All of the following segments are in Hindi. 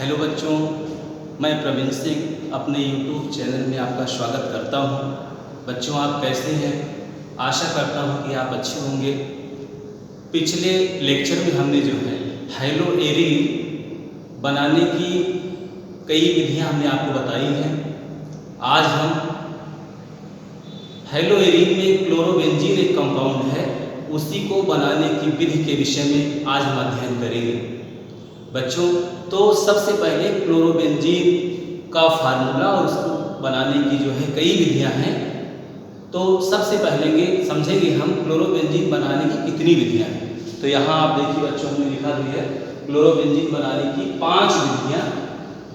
हेलो बच्चों, मैं प्रवीण सिंह अपने YouTube चैनल में आपका स्वागत करता हूं। बच्चों, आप कैसे हैं? आशा करता हूं कि आप अच्छे होंगे। पिछले लेक्चर में हमने जो है हेलो एरिन बनाने की कई विधियां हमने आपको बताई हैं। आज हम हेलो एरिन में क्लोरोबेंजीन एक कंपाउंड है, उसी को बनाने की विधि के विषय में आज हम अध्ययन करेंगे। बच्चों, तो सबसे पहले क्लोरोबेंजीन का फार्मूला और उसको बनाने की जो है कई विधियां हैं। तो सबसे पहले समझेंगे हम क्लोरोबेंजीन बनाने की कितनी विधियां हैं। तो यहाँ आप देखिए बच्चों, हमने लिखा भी है क्लोरोबेंजीन बनाने की 5 विधियां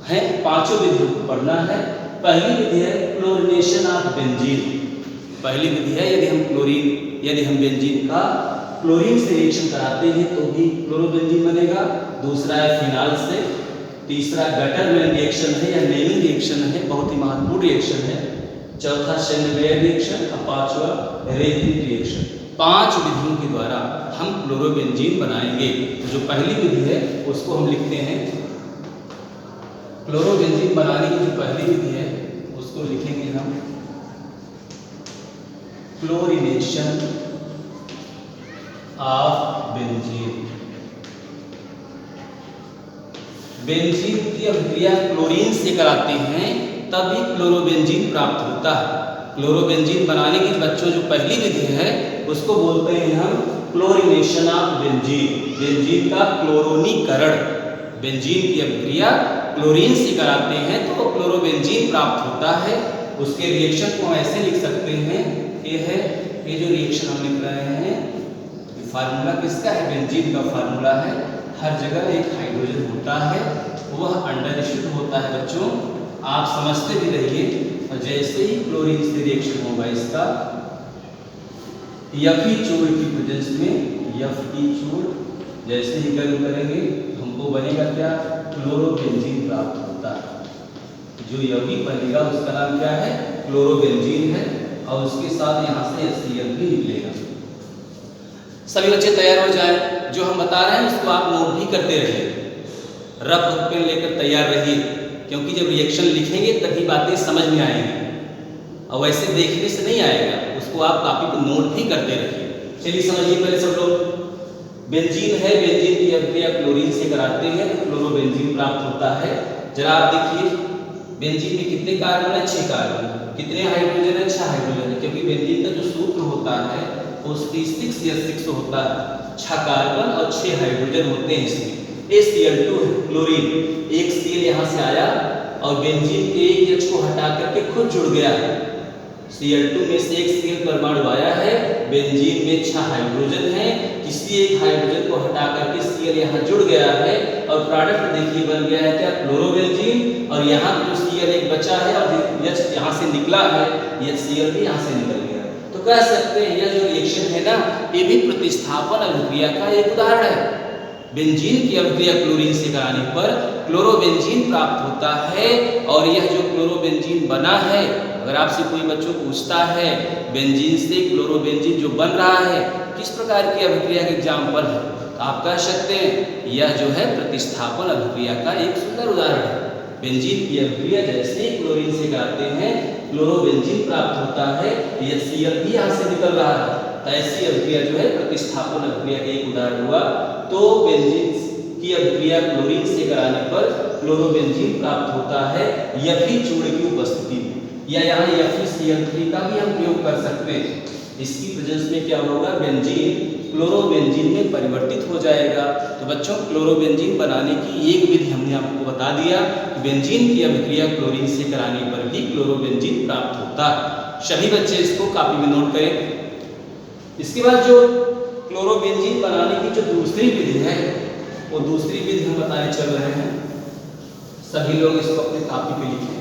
हैं। पांचों विधियों को पढ़ना है। पहली विधि है क्लोरीनेशन ऑफ बेंजीन। पहली विधि है यदि हम बेंजीन का क्लोरीन से रिएक्शन कराते हैं तो भी क्लोरोबेंजीन बनेगा। दूसरा है फिनाल से। तीसरा गटरमैन रिएक्शन है या नेमिंग रिएक्शन है, बहुत ही महत्वपूर्ण रिएक्शन है। चौथा शेंडवेयर रिएक्शन और पांचवा रेथिन रिएक्शन। 5 विधियों के द्वारा हम क्लोरोबेंजीन बनाएंगे। तो जो पहली विधि है उसको हम लिखते हैं, क्लोरोबेंजीन बनाने की जो पहली विधि है उसको लिखेंगे हम क्लोरीनेशन ऑफ बेंजीन। बेंजीन की अभिक्रिया क्लोरीन से कराते हैं तभी क्लोरोबेंजीन प्राप्त होता है। क्लोरोबेंजीन बनाने की बच्चों जो पहली विधि है उसको बोलते हैं हम क्लोरीनेशन ऑफ बेंजीन। बेंजीन का क्लोरोनीकरण। बेंजीन की अभिक्रिया क्लोरीन से कराते हैं तो क्लोरोबेंजीन प्राप्त होता है। उसके रिएक्शन को हम ऐसे लिख सकते हैं, ये जो रिएक्शन हम लिख रहे हैं, फार्मूला किसका है? बेंजीन का फार्मूला है। हर जगह एक हाइड्रोजन होता है, वह अंडरस्टूड होता है। बच्चों, आप समझते भी रहिए। और जैसे ही क्लोरीन से रिएक्शन होगा इसका Fe चूड़ की प्रेजेंस में, Fe चूड़ जैसे ही गर्म करेंगे हमको बनेगा क्या? क्लोरोबेंजीन प्राप्त होता है। जो Fe बनेगा उसका नाम क्या है? क्लोरोबेंजीन है। और उसके साथ यहाँ से HCl भी निकलेगा। सभी बच्चे तैयार हो जाए। जो हम बता रहे हैं उसको आप नोट भी करते रहिए। रफ पेन लेकर तैयार रहिए, क्योंकि जब रिएक्शन लिखेंगे तभी बातें समझ में आएंगी और वैसे देखने से नहीं आएगा। उसको आप कॉपी पर नोट भी करते रहिए। चलिए समझिए पहले सब लोग। बेंजीन है, बेंजीन की अभिक्रिया क्लोरीन से कराते हैं तो क्लोरोबेंजीन प्राप्त होता है। जरा आप देखिए, बेंजीन में कितने कार्बन है? 6 कार्बन। कितने हाइड्रोजन है? 6 हाइड्रोजन है। क्योंकि बेंजीन का जो सूत्र होता है वो 6 होता है। 6 कार्बन और 6 हाइड्रोजन होते हैं इसमें। Cl2 है क्लोरीन। एक Cl यहाँ से आया और बेंजीन के एक H को हटा करके खुद जुड़ गया है। Cl2 में से एक Cl परमाणु आया है। बेंजीन में 6 हाइड्रोजन है। किसी एक हाइड्रोजन को हटा करके Cl यहाँ जुड़ गया है और प्रोडक्ट देखिए बन गया है क्या? क्लोरोबेंजीन। और यहाँ जो Cl एक बचा है और H यहाँ से निकला है, यह Cl भी यहाँ से निकल गया। तो कह सकते हैं यह जो रिएक्शन है ना, ये भी प्रतिस्थापन अभिक्रिया का एक उदाहरण है। बेंजीन की अभिक्रिया क्लोरीन से कराने पर क्लोरोबेंजीन प्राप्त होता है। और यह जो क्लोरोबेंजीन बना है, अगर आपसे कोई बच्चों पूछता है बेंजीन से क्लोरोबेंजीन जो बन रहा है किस प्रकार की अभिक्रिया के एग्जाम्पल है, तो आप कह सकते हैं यह जो है प्रतिस्थापन अभिक्रिया का एक सुंदर उदाहरण है। बेंजीन की अभिक्रिया जैसे ही क्लोरीन से कराते हैं क्लोरोबेंजीन प्राप्त होता है। यह Cl भी यहाँ से निकल रहा है। तो ऐसी अभिक्रिया जो है प्रतिस्थापन अभिक्रिया का एक उदाहरण हुआ। तो बेंजीन की अभिक्रिया क्लोरीन से कराने पर क्लोरोबेंजीन प्राप्त होता है Fe चूड़ की उपस्थिति में, या यहाँ FeCl3 का भी हम प्रयोग कर सकते हैं। इसकी प्रेजेंस में क्या होगा? बेंजीन क्लोरोबेंजीन में परिवर्तित हो जाएगा। तो बच्चों, क्लोरोबेंजीन बनाने की एक विधि हमने आपको बता दिया। बेंजीन की अभिक्रिया क्लोरीन से कराने पर भी क्लोरोबेंजीन प्राप्त होता है। सभी बच्चे इसको कॉपी में नोट करें। इसके बाद जो क्लोरोबेंजीन बनाने की जो दूसरी विधि है, वो दूसरी विधि हम बताने चल रहे हैं। सभी लोग इसको अपने कॉपी पे लिखें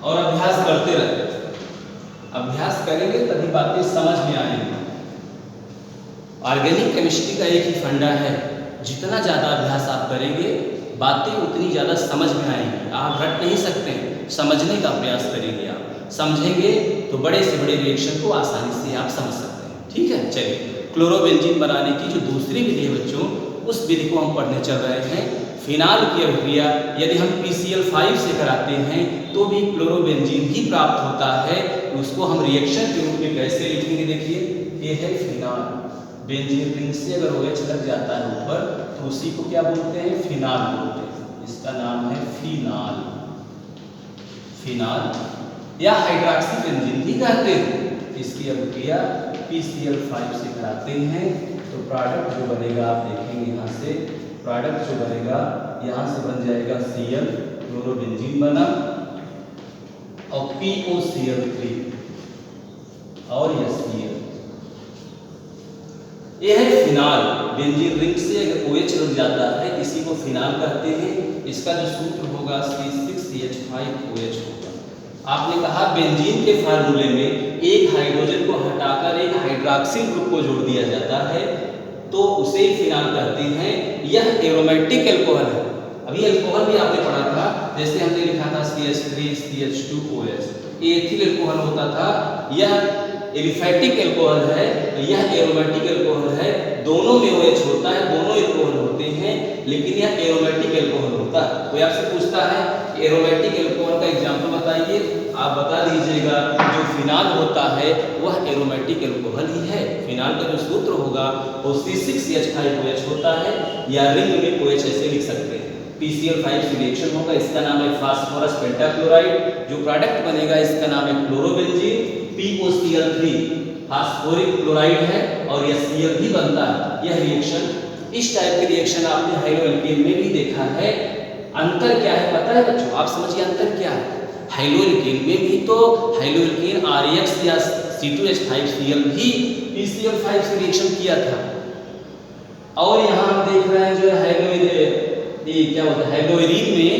और अभ्यास करते रहें। अभ्यास करेंगे तभी बातें समझ में आएंगी। ऑर्गेनिक केमिस्ट्री का एक ही फंडा है, जितना ज़्यादा अभ्यास आप करेंगे बातें उतनी ज़्यादा समझ में आएंगी। आप रट नहीं सकते, समझने का प्रयास करेंगे। आप समझेंगे तो बड़े से बड़े रिएक्शन को आसानी से आप समझ सकते हैं। ठीक है, चलिए क्लोरोबेंजीन बनाने की जो दूसरी विधि है बच्चों, उस विधि को हम पढ़ने चल रहे हैं। फिनाल की अभिक्रिया यदि हम PCl5 से कराते हैं तो भी क्लोरोबेंजीन ही प्राप्त होता है। उसको हम रिएक्शन के रूप में कैसे लिखेंगे, देखिए ये है फिनाल, बेंजीन रिंग से अगर OH लग जाता है ऊपर तो उसी को क्या बोलते हैं, फिनाल बोलते हैं। इसका नाम है फिनाल, फिनाल या हाइड्रॉक्सी बेंजीन भी कहते हैं। इसकी अभिक्रिया PCl5 से कराते हैं तो प्रोडक्ट जो बनेगा आप देखेंगे यहाँ से, प्रोडक्ट जो बनेगा यहाँ से बन जाएगा Cl, क्लोरोबेंजीन बना, और POCl3 और Cl। यह है फिनाल, बेंजीन रिंग से अगर OH लग जाता है इसी को फिनाल कहते हैं। इसका जो सूत्र होगा C6CH5OH होगा। आपने कहा बेंजीन के फार्मूले में एक हाइड्रोजन को हटाकर एक हाइड्रॉक्सिल ग्रुप को जोड़ दिया जाता है तो उसे ही फिनाल कहते हैं। यह एरोमेटिक एल्कोहल है। अभी एल्कोहल भी आपने पढ़ा था, जैसे हमने लिखा था CH3CH2OH, एथिल एल्कोहल होता था। यह एलिफैटिक एल्कोहल है, यह एरोमेटिक एल्कोहल है। दोनों में OH होता है, दोनों एल्कोहल होते हैं, लेकिन यह एरोमेटिक एल्कोहल होता है। कोई आपसे पूछता है एरोमेटिक एल्कोहल का एग्जाम्पल बताइए, आप बता दीजिएगा जो फिनाल होता है वह एरोमेटिक एल्कोहल ही है। फिनाल का जो सूत्र होगा वो C6CH5OH होता है, या रिंग में OH ऐसे लिख सकते हैं। PCl5 से रिएक्शन होगा, इसका नाम है फास्फोरस पेंटाक्लोराइड। जो प्रोडक्ट बनेगा इसका नाम है क्लोरोबेंजीन। POCl3 फास्फोरिक क्लोराइड है और यह Cl भी बनता है। यह रिएक्शन, इस टाइप की रिएक्शन आपने हाइड्रोएल्केन में भी देखा है। अंतर क्या है पता है बच्चों, आप समझिए अंतर क्या है। हाइड्रोएल्केन में भी तो हाइड्रोएल्केन RX या C2H5Cl भी PCl5 से रिएक्शन किया था, और यहाँ हम देख रहे हैं जो हाइड्रोएरीन में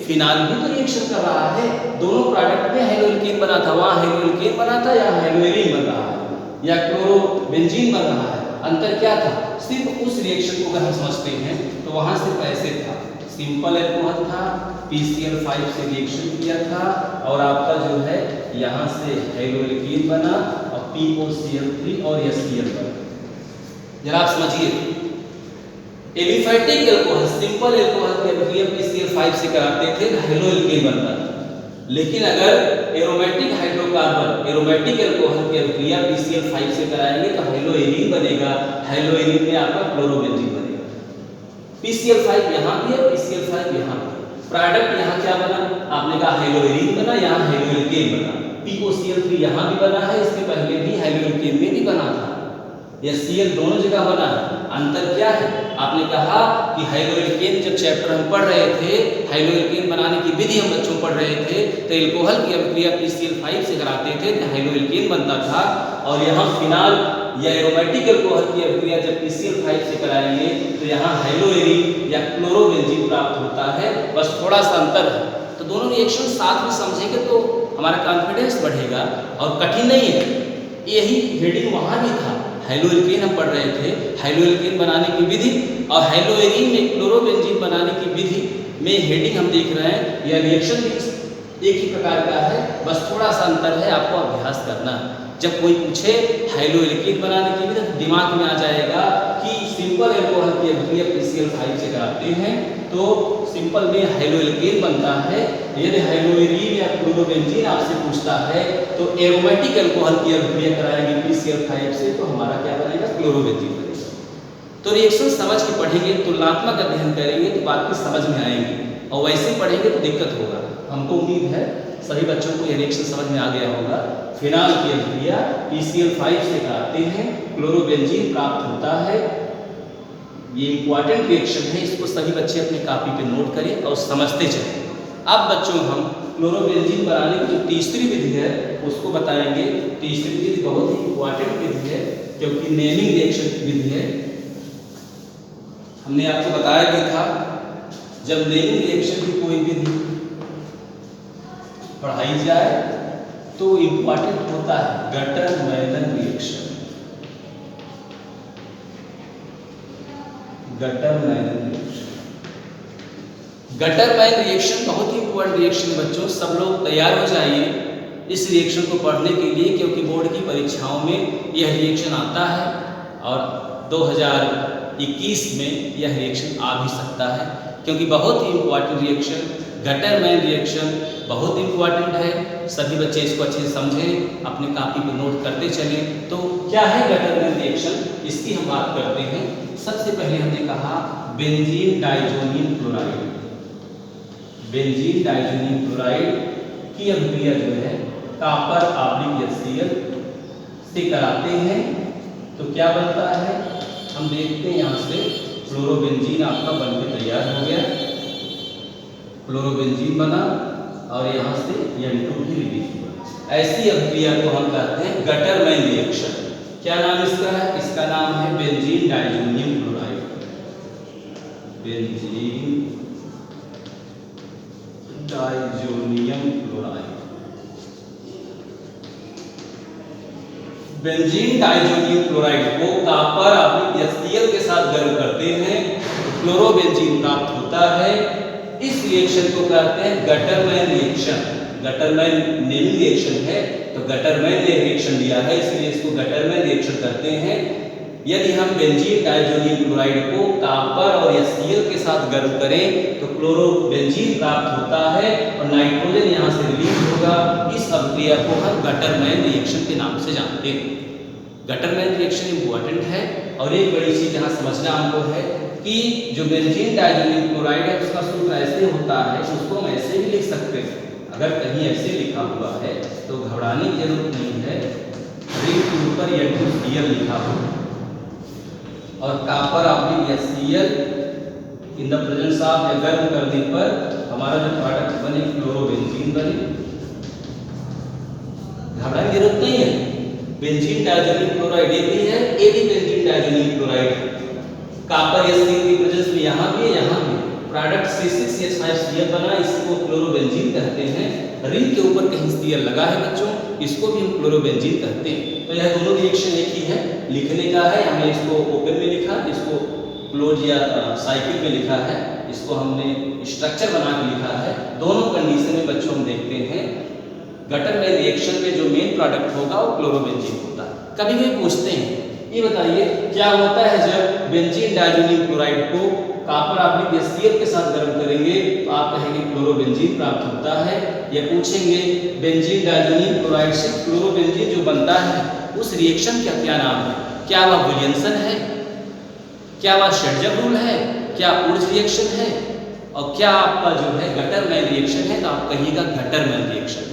फिनाल भी तो रिएक्शन कर रहा है। दोनों प्रोडक्ट में हाइड्रोएल्केन बना था, वहाँ हाइड्रोएल्केन बना था, यहाँ हाइड्रोएरीन बन रहा है या क्लोरोबेंजीन बन रहा है। अंतर क्या था, सिर्फ उस रिएक्शन को अगर हम समझते हैं तो वहाँ सिर्फ ऐसे था, सिंपल एल्कोहल था, PCl5 से रिएक्शन किया था और आपका जो है यहाँ से हाइड्रोएल्केन बना और POCl3 और Cl बना। जरा आप समझिए, एलिफैटिक एल्कोहल, सिंपल एल्कोहल की अभिक्रिया PCl5 से कराते थे, हाइड्रोएल्केन बनता था। लेकिन अगर एरोमेटिक हाइड्रोकार्बन, एरोमेटिक एल्कोहल की अभिक्रिया PCl5 से कराएंगे तो हाइड्रोएरीन बनेगा, हाइड्रोएरीन में आपका क्लोरोबेंजीन बनेगा। PCl5 यहाँ भी है, PCl5 यहाँ भी है। प्रोडक्ट यहाँ क्या बना, आपने कहा हाइड्रोएरीन बना, यहाँ हाइड्रोएल्केन बना। POCl3 यहाँ भी बना है, इसके पहले भी हाइड्रोएल्केन में भी बना था, या Cl दोनों जगह बना है। अंतर क्या है, आपने कहा कि हाइड्रोएल्केन जब चैप्टर हम पढ़ रहे थे, हाइड्रोएल्केन बनाने की विधि हम बच्चों पढ़ रहे थे, तो एल्कोहल की अभिक्रिया PCl5 से कराते थे तो हाइड्रोएल्केन बनता था, और यहाँ फिनाल या एरोमेटिक एल्कोहल की अभिक्रिया जब PCl5 से कराएंगे तो यहाँ हाइड्रोएरीन या क्लोरोबेंजीन प्राप्त होता है। बस थोड़ा सा अंतर है। तो दोनों रिएक्शन साथ में समझेंगे तो हमारा कॉन्फिडेंस बढ़ेगा और कठिन नहीं है। यही हेडिंग वहाँ भी था, हाइड्रोएल्केन हम पढ़ रहे थे, हाइड्रोएल्केन बनाने की विधि और हाइड्रोएरीन में क्लोरोबेंजीन बनाने की विधि में हेडिंग हम देख रहे हैं। यह रिएक्शन भी एक ही प्रकार का है, बस थोड़ा सा अंतर है, आपको अभ्यास करना है। जब कोई पूछे हाइड्रोएल्केन बनाने की विधि तो दिमाग में आ जाएगा कि सिंपल एल्कोहल की अभिक्रिया PCl5 से कराते हैं तो सिंपल में हाइड्रोएल्केन बनता है। यदि हाइड्रोएरीन या क्लोरोबेंजीन आपसे पूछता है तो एरोमेटिक एल्कोहल की अभिक्रिया कराएंगे PCl5 से तो हमारा क्या बनेगा, क्लोरोबेंजीन बनेगा। तो रिएक्शन समझ के पढ़ेंगे, तुलनात्मक अध्ययन करेंगे तो बात की समझ में आएंगी, और वैसे पढ़ेंगे तो दिक्कत होगा। हमको उम्मीद है सभी बच्चों को यह रिएक्शन समझ में आ गया होगा। फिनाल की अभिक्रिया PCl5 से कराते हैं, क्लोरोबेंजीन प्राप्त होता है। ये इंपॉर्टेंट रिएक्शन है, इसको सभी बच्चे अपनी कॉपी पे नोट करें और समझते चलें। अब बच्चों हम क्लोरोबेंजीन बनाने की जो तीसरी विधि है उसको बताएंगे। तीसरी विधि बहुत ही इंपॉर्टेंट विधि है क्योंकि नेमिंग रिएक्शन की विधि है। हमने आपको बताया भी था जब नेमिंग रिएक्शन की कोई विधि पढ़ाई जाए तो इंपॉर्टेंट होता है गटर-मैनन रिएक्शन। गटर-मैनन रिएक्शन, गटर-मैन रिएक्शन बहुत ही इंपॉर्टेंट रिएक्शन है बच्चों। सब लोग तैयार हो जाइए इस रिएक्शन को पढ़ने के लिए, क्योंकि बोर्ड की परीक्षाओं में यह रिएक्शन आता है और 2021 में यह रिएक्शन आ भी सकता है। क्योंकि बहुत ही इम्पोर्टेंट रिएक्शन गटरमैन रिएक्शन बहुत इम्पोर्टेंट है। सभी बच्चे इसको अच्छे से समझें, अपने कॉपी पर नोट करते चलें। तो क्या है गटरमैन रिएक्शन, इसकी हम बात करते हैं। सबसे पहले हमने कहा benzene diazonium chloride. Benzene diazonium chloride की अभिक्रिया जो है कॉपर ऑब्लिक HCl से कराते हैं तो क्या बनता है, हम देखते हैं यहाँ से फ्लोरोबेंजीन आपका बनकर तैयार हो गया। फ्लोरोबेंजीन बना और यहाँ से N2 भी रिलीज हुआ। ऐसी अभिक्रिया को हम कहते हैं गटरमैन रिएक्शन। क्या नाम इसका है, इसका नाम है benzene diazonium chloride. Benzene diazonium chloride. Benzene diazonium chloride को कॉपर ऑब्लिक HCl के साथ गर्म करते हैं तो क्लोरोबेंजीन प्राप्त होता है। इस रिएक्शन को कहते हैं Gattermann reaction. Gattermann naming reaction है तो गटरमैन रिएक्शन दिया है, इसलिए इसको गटरमैन रिएक्शन कहते हैं। यदि हम बेंजीन डाइजोनियम क्लोराइड को कॉपर और HCl के साथ गर्म करें तो क्लोरोबेंजीन प्राप्त होता है और नाइट्रोजन यहाँ से रिलीज होगा। इस अभिक्रिया को हम गटरमैन रिएक्शन के नाम से जानते हैं। गटरमैन रिएक्शन इंपॉर्टेंट है। और एक बड़ी चीज यहाँ समझना हमको है कि जो बेंजीन डाइजोनियम क्लोराइड है उसका सूत्र ऐसे होता है, उसको हम ऐसे भी लिख सकते हैं। अगर कहीं ऐसे लिखा हुआ है तो घबराने की जरूरत नहीं है। रिंग के ऊपर N2Cl लिखा हुआ और copper oblique HCl in the presence of या गर्म करने पर हमारा जो प्रोडक्ट बने क्लोरोबेंजीन बने। घबराने की जरूरत नहीं है। बेंजीन डाइजोनियम क्लोराइड ये भी है, ये भी बेंजीन डाइजोनियम क्लोराइड है। कॉपर HCl की प्रेजेंस में यहाँ भी है, यहाँ भी प्रोडक्ट C6H5Cl बना, इसको क्लोरोबेंजीन कहते हैं। रिंग के ऊपर कहीं Cl लगा है बच्चों, इसको भी हम क्लोरोबेंजीन कहते हैं। तो यह दोनों रिएक्शन एक ही है। लिखने का है, हमने इसको ओपन में लिखा, इसको क्लोज या साइकिल में लिखा है, इसको हमने स्ट्रक्चर बना के लिखा है। दोनों कंडीशन में बच्चों हम देखते हैं गटरमैन रिएक्शन में जो मेन प्रोडक्ट होगा वो क्लोरोबेंजीन होता है। कभी भी पूछते हैं ये बताइए क्या होता है जब बेंजीन डाइजोनियम क्लोराइड को कॉपर ऑब्लिक HCl के साथ गर्म करेंगे तो आप कहेंगे क्लोरोबेंजीन प्राप्त होता है। या पूछेंगे बेंजीन डाइजोनियम क्लोराइड से क्लोरोबेंजीन जो बनता है उस रिएक्शन का क्या नाम है, क्या वह विलियमसन है, क्या वह शेरज़र रूल है, क्या उर्ज रिएक्शन है, और क्या आपका जो है गटरमैन रिएक्शन है, तो आप कहिएगा गटरमैन रिएक्शन।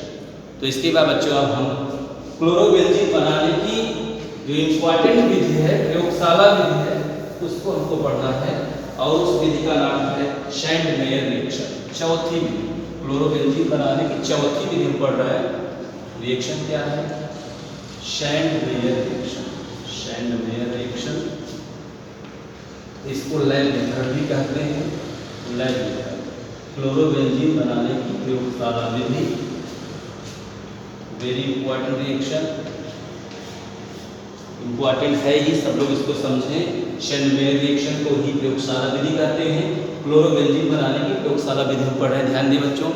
तो इसके बाद बच्चों अब हम क्लोरोबेंजीन बनाने की जो इम्पोर्टेंट विधि है, प्रयोगशाला विधि है, उसको हमको पढ़ना है और उस विधि का नाम है शैंडमेयर रिएक्शन। चौथी विधि, क्लोरोबेंजीन बनाने की चौथी विधि हम पढ़ रहे हैं। रिएक्शन क्या है, शैंडमेयर रिएक्शन। शैंडमेयर रिएक्शन, इसको लैब मेथड भी कहते हैं। लैब मेथड, क्लोरोबेंजीन बनाने की प्रयोगशाला विधि, वेरी इंपॉर्टेंट रिएक्शन, इंपॉर्टेंट है ही, सब लोग इसको समझें। शैंडमेयर रिएक्शन को ही प्रयोगशाला विधि कहते हैं। क्लोरोबेंजीन बनाने की प्रयोगशाला विधि हम पढ़ रहे हैं, ध्यान दें बच्चों।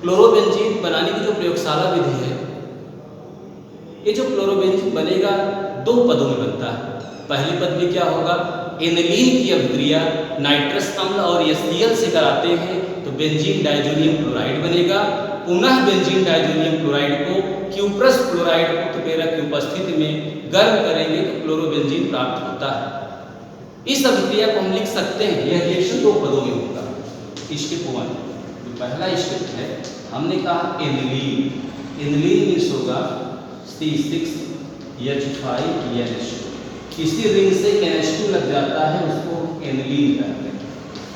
क्लोरोबेंजीन बनाने की जो प्रयोगशाला विधि है, ये जो क्लोरोबेंजीन बनेगा दो पदों में बनता है। पहली पद में क्या होगा, एनिलीन की अभिक्रिया नाइट्रस अम्ल और HCl से कराते हैं तो बेंजीन डाइजोनियम क्लोराइड बनेगा। पुनः बेंजीन डाइजोनियम क्लोराइड को क्यूप्रस क्लोराइड उत्प्रेरक की उपस्थिति में गर्म करेंगे तो क्लोरोबेंजीन प्राप्त होता है। इस अभिक्रिया को हम लिख सकते हैं, यह रिएक्शन दो पदों में होगा। स्टेप 1 जो पहला स्टेप है, हमने कहा एनिलीन। एनिलीन मीन्स होगा C6H5NH2। किसी रिंग से NH2 लग जाता है उसको एनिलीन कहते हैं।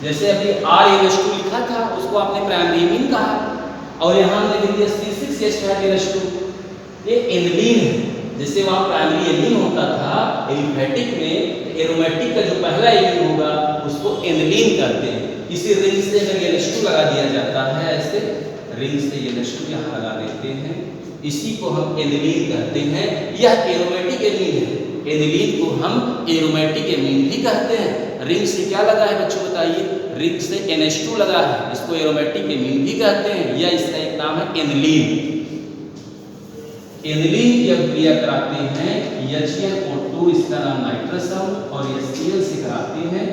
जैसे अभी RNH2 लिखा था उसको आपने प्राइमरी एमीन कहा और यहाँ हमने लिख दिया C6H5NH2, ये एनिलीन है। जैसे वहाँ प्राइमरी एमीन होता था एलिफेटिक में, एरोमेटिक का जो पहला एमीन होगा उसको एनिलीन कहते हैं। किसी रिंग से अगर NH2 लगा दिया जाता है, ऐसे रिंग से NH2 यहाँ लगा देते हैं, इसी को हम एनिलीन कहते हैं। यह एरोमेटिक एमीन है, एनिलीन को हम एरोमेटिक एमीन भी कहते हैं। रिंग से क्या लगा है बच्चों बताइए, रिंग से NH2 लगा है, इसको एरोमेटिक एमीन भी कहते हैं, या इसका एक नाम है एनिलीन। एनिलीन की अभिक्रिया कराते हैं HNO2, इसका नाम नाइट्रस अम्ल, और HCl से कराते हैं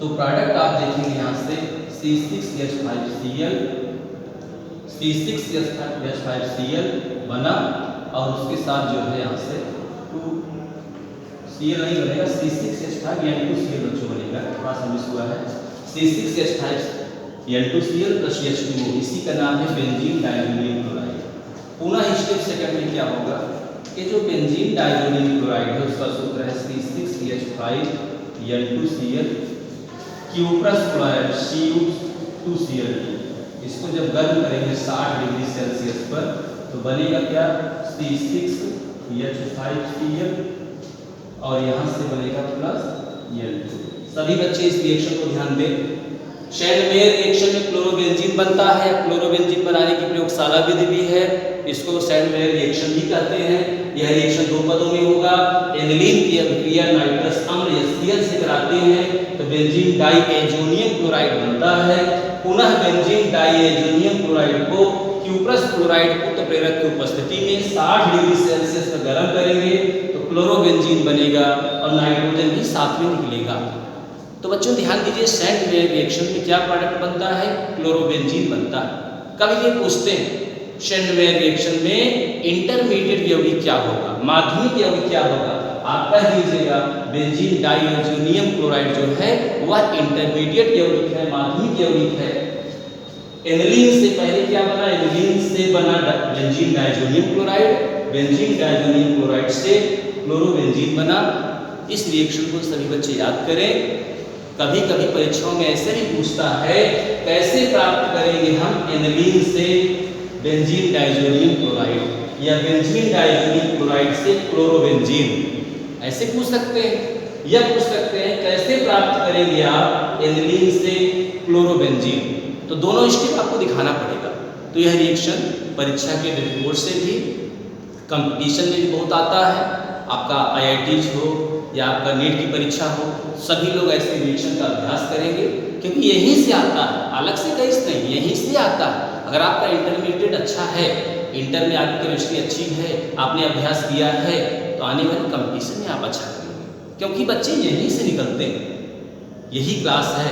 तो प्रोडक्ट आप देखेंगे यहाँ से C6H5Cl C6H5Cl बना और उसके साथ जो है यहाँ से 2Cl नहीं बनेगा, C6H5N2Cl बच्चों बनेगा, थोड़ा सा मिस हुआ है। C6H5N2Cl प्लस H2O, इसी का नाम है बेंजीन डाइजोनियम क्लोराइड। पुनः स्टेप सेकंड में क्या होगा कि जो बेंजीन डाइजोनियम क्लोराइड है उसका सूत्र है C6H5N2Cl क्यूप्रस क्लोराइड Cu2Cl। इसको जब गर्म करेंगे 60 डिग्री सेल्सियस पर तो बनेगा क्या, C6H5Cl और यहाँ से बनेगा प्लस N2। सभी बच्चे इस रिएक्शन को ध्यान दें। शैंडमेयर रिएक्शन में क्लोरोबेंजीन बनता है, क्लोरोबेंजीन बनाने की प्रयोगशाला विधि भी है, इसको शैंडमेयर रिएक्शन भी कहते हैं। यह रिएक्शन दो पदों में होगा, एनिलीन की अभिक्रिया नाइट्रस अम्ल HCl से कराते हैं तो बेंजीन डाइएजोनियम क्लोराइड बनता है। पुनः बेंजीन डाइएजोनियम क्लोराइड को क्यूप्रस क्लोराइड उत्प्रेरक की उपस्थिति में 60 डिग्री सेल्सियस पर गर्म करेंगे तो क्लोरोबेंजीन बनेगा और नाइट्रोजन भी साथ में निकलेगा। तो बच्चों ध्यान दीजिए, शैंडमेयर रिएक्शन में क्या प्रोडक्ट बनता है, क्लोरोबेंजीन बनता है। कभी ये पूछते हैं शैंडमेयर रिएक्शन में इंटरमीडिएट यौगिक क्या होगा, माध्यमिक यौगिक क्या होगा, आप कह दीजिएगा बेंजीन डाइएजोनियम क्लोराइड जो है वह इंटरमीडिएट यौगिक है, माध्यमिक यौगिक है। एनिलीन से पहले क्या बना, एनिलीन से बना benzene diazonium chloride, benzene diazonium chloride से क्लोरोबेंजीन बना। इस रिएक्शन को सभी बच्चे याद करें। कभी कभी परीक्षाओं में ऐसे भी पूछता है कैसे प्राप्त करेंगे हम एनिलीन से बेंजीन डाइएजोनियम क्लोराइड या बेंजीन डाइएजोनियम क्लोराइड से क्लोरोबेंजीन, ऐसे पूछ सकते हैं। यह पूछ सकते हैं कैसे प्राप्त करेंगे आप एनिलीन से क्लोरोबेंजीन, तो दोनों स्टेप आपको दिखाना पड़ेगा। तो यह रिएक्शन परीक्षा के दृष्टिकोण से भी, कंपटीशन में भी बहुत आता है। आपका IITs हो या आपका नीट की परीक्षा हो, सभी लोग ऐसे रिएक्शन का अभ्यास करेंगे क्योंकि यहीं से आता है, अलग से कहीं से नहीं, यहीं से आता है। अगर आपका इंटरमीडिएट अच्छा है, इंटर में आपकी केमिस्ट्री अच्छी है, आपने अभ्यास किया है, तो आने वाले कंपटीशन में आप अच्छा करेंगे क्योंकि बच्चे यहीं से निकलते हैं। यही क्लास है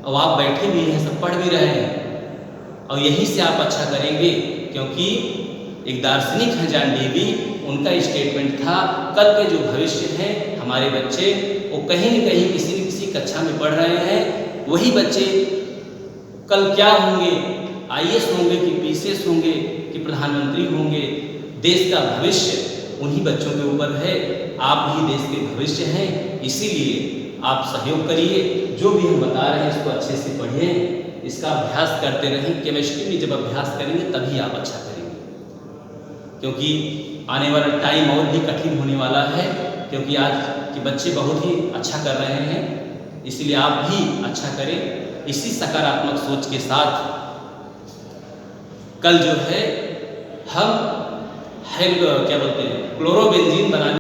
और आप बैठे भी हैं, सब पढ़ भी रहे हैं और यहीं से आप अच्छा करेंगे क्योंकि एक दार्शनिक हैं जॉन डेवी, उनका स्टेटमेंट था कल के जो भविष्य हैं हमारे बच्चे वो कहीं न कहीं किसी न किसी कक्षा में पढ़ रहे हैं, वही बच्चे कल क्या होंगे, IAS होंगे कि PCS होंगे कि प्रधानमंत्री होंगे। देश का भविष्य उन्हीं बच्चों के ऊपर है, आप ही देश के भविष्य हैं, इसीलिए आप सहयोग करिए। जो भी हम बता रहे हैं इसको अच्छे से पढ़िए, इसका अभ्यास करते रहें। केमिस्ट्री में जब अभ्यास करेंगे तभी आप अच्छा करेंगे क्योंकि आने वाला टाइम और भी कठिन होने वाला है क्योंकि आज के बच्चे बहुत ही अच्छा कर रहे हैं, इसलिए आप भी अच्छा करें। इसी सकारात्मक सोच के साथ कल जो है हम क्या बोलते हैं क्लोरोबेंजीन बनाने